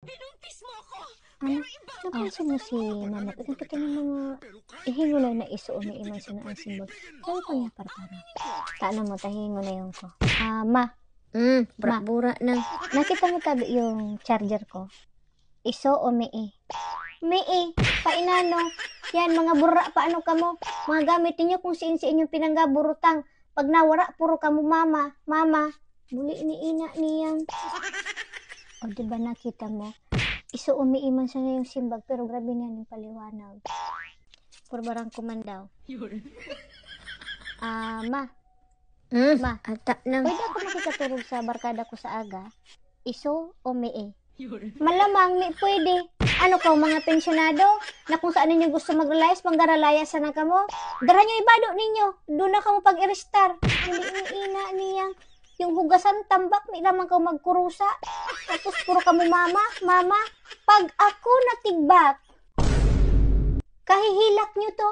Ano? Awasin mo si mama. Kung kita ng mga ihingo lang na iso o may iman sa naan simbag. Kaya pa niya para. Taano mo, tahingo na yung ko. Ma. Bura na. Nakita mo tabi yung charger ko? Iso o may May painano. Yan, mga bura, paano ka mo? Mga gamitin nyo kung siin inyong pinanggaburutang. Pag nawara, puro ka mo, mama. Mama, buli ni ina niyang. O, diba nakita mo? Iso umiiman siya ngayong simbag, pero grabe niya yung paliwanag. Puro barang kumandaw. Ma. Ma, Ata nang. pwede ako makikaturog sa barkada ko sa aga? Iso o mee? Malamang, may pwede. Ano ka, mga pensyonado? Na kung saan ninyo gusto mag-realize, manggaralayasan na ka mo? Dara nyo ibado ninyo. Doon na ka mo pag-i-restar. Hindi ina niyang yung hugasan tambak, may lamang ka magkurusa. Tapos puro ka mo, mama. Pag ako natigbak, kahihilak nyo to.